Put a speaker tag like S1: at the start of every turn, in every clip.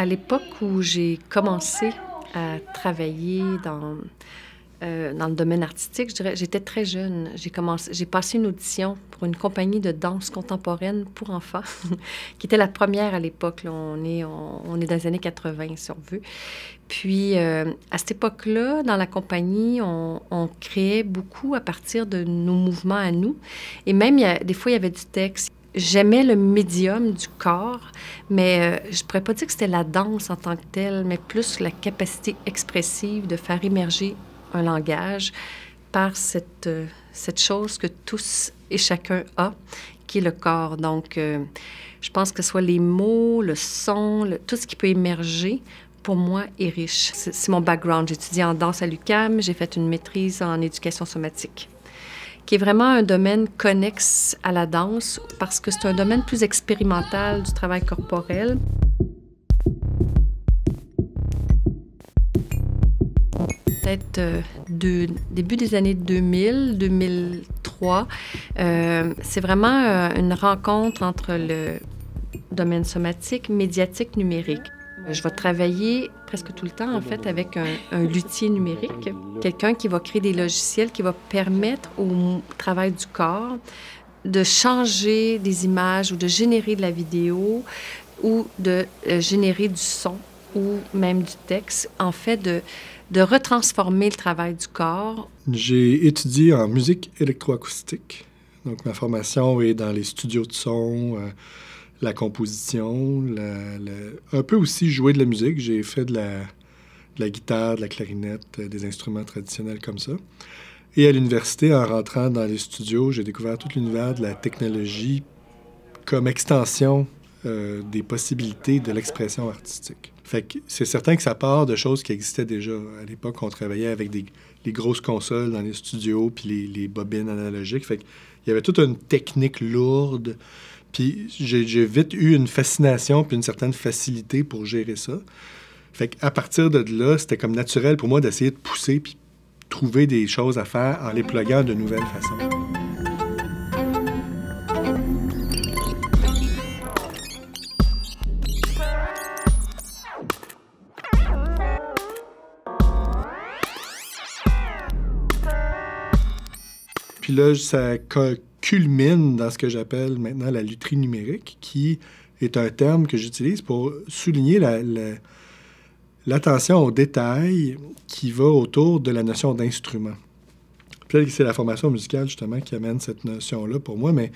S1: l'époque où j'ai commencé à travailler dans le domaine artistique, je dirais, j'étais très jeune. J'ai passé une audition pour une compagnie de danse contemporaine pour enfants, qui était la première à l'époque. Là. On est dans les années 80, si on veut. Puis, à cette époque-là, dans la compagnie, on créait beaucoup à partir de nos mouvements à nous. Et même, des fois, il y avait du texte. J'aimais le médium du corps, mais je ne pourrais pas dire que c'était la danse en tant que telle, mais plus la capacité expressive de faire émerger un langage par cette chose que tous et chacun a, qui est le corps. Donc, je pense que ce soit les mots, le son, tout ce qui peut émerger, pour moi, est riche. C'est mon background. J'ai étudié en danse à l'UQAM, j'ai fait une maîtrise en éducation somatique, qui est vraiment un domaine connexe à la danse parce que c'est un domaine plus expérimental du travail corporel. Peut-être début des années 2000, 2003, c'est vraiment une rencontre entre le domaine somatique, médiatique, numérique. Je vais travailler presque tout le temps, en fait, avec un luthier numérique, quelqu'un qui va créer des logiciels qui va permettre au travail du corps de changer des images ou de générer de la vidéo ou de générer du son ou même du texte, en fait, de retransformer le travail du corps.
S2: J'ai étudié en musique électroacoustique. Donc, ma formation est dans les studios de son, la composition, un peu aussi jouer de la musique. J'ai fait de la guitare, de la clarinette, des instruments traditionnels comme ça. Et à l'université, en rentrant dans les studios, j'ai découvert tout l'univers de la technologie comme extension des possibilités de l'expression artistique. Fait que c'est certain que ça part de choses qui existaient déjà. À l'époque, on travaillait avec les grosses consoles dans les studios puis les bobines analogiques. Fait qu'il y avait toute une technique lourde. Puis j'ai vite eu une fascination puis une certaine facilité pour gérer ça. Fait qu'à partir de là, c'était comme naturel pour moi d'essayer de pousser puis trouver des choses à faire en les pluguant de nouvelles façons. Puis là, ça culmine dans ce que j'appelle maintenant la lutherie numérique, qui est un terme que j'utilise pour souligner l'attention aux détails qui va autour de la notion d'instrument. Peut-être que c'est la formation musicale, justement, qui amène cette notion-là pour moi, mais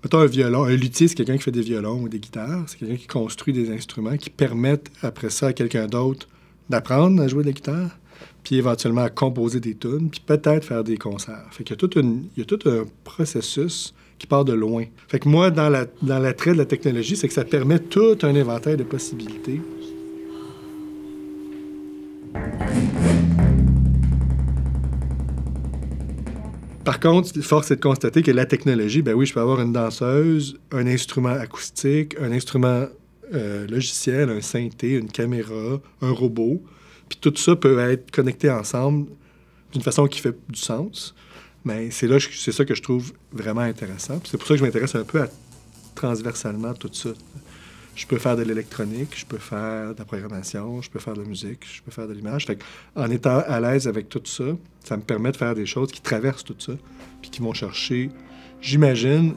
S2: mettons un violon. Un luthier, c'est quelqu'un qui fait des violons ou des guitares. C'est quelqu'un qui construit des instruments qui permettent, après ça, à quelqu'un d'autre d'apprendre à jouer de la guitare, puis éventuellement à composer des tunes, puis peut-être faire des concerts. Fait qu'il y a tout un processus qui part de loin. Fait que moi, dans l'attrait de la technologie, c'est que ça permet tout un éventail de possibilités. Par contre, force est de constater que la technologie, ben oui, je peux avoir une danseuse, un instrument acoustique, un instrument logiciel, un synthé, une caméra, un robot. Puis tout ça peut être connecté ensemble d'une façon qui fait du sens. Mais c'est ça que je trouve vraiment intéressant. Puis c'est pour ça que je m'intéresse un peu transversalement tout ça. Je peux faire de l'électronique, je peux faire de la programmation, je peux faire de la musique, je peux faire de l'image. Fait qu'en étant à l'aise avec tout ça, ça me permet de faire des choses qui traversent tout ça, puis qui vont chercher, j'imagine,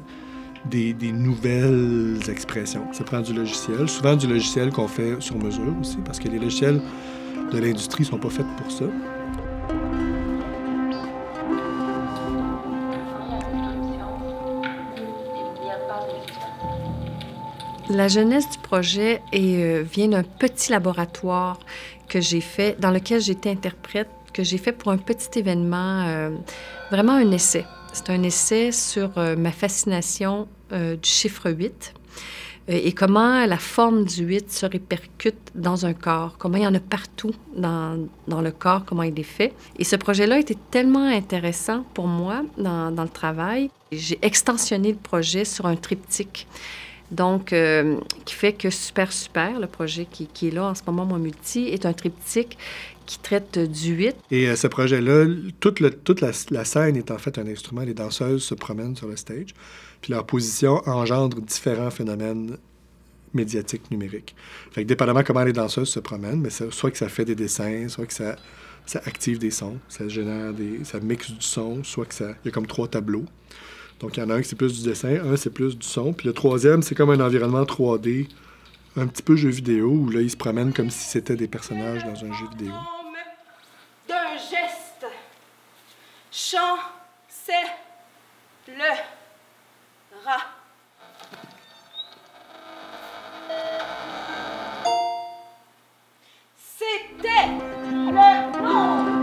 S2: des nouvelles expressions. Ça prend du logiciel, souvent du logiciel qu'on fait sur mesure aussi, parce que les logiciels de l'industrie ne sont pas faits pour ça.
S1: La jeunesse du projet vient d'un petit laboratoire que j'ai fait, dans lequel j'étais interprète, que j'ai fait pour un petit événement, vraiment un essai. C'est un essai sur ma fascination du chiffre 8 et comment la forme du 8 se répercute dans un corps, comment il y en a partout dans le corps, comment il est fait. Et ce projet-là était tellement intéressant pour moi dans le travail. J'ai extensionné le projet sur un triptyque. Donc, qui fait que Super, le projet qui est là en ce moment, mon multi, est un triptyque qui traite du 8.
S2: Et ce projet-là, toute la scène est en fait un instrument. Les danseuses se promènent sur le stage, puis leur position engendre différents phénomènes médiatique numérique. Fait que dépendamment comment les danseuses se promènent, mais soit que ça fait des dessins, soit que ça active des sons, ça génère ça mixe du son, soit que il y a comme 3 tableaux. Donc, il y en a un qui c'est plus du dessin, un c'est plus du son, puis le troisième, c'est comme un environnement 3D, un petit peu jeu vidéo, où là, ils se promènent comme si c'était des personnages dans un jeu vidéo.
S3: D'un geste, chant, c'est le rat. C'était le monde.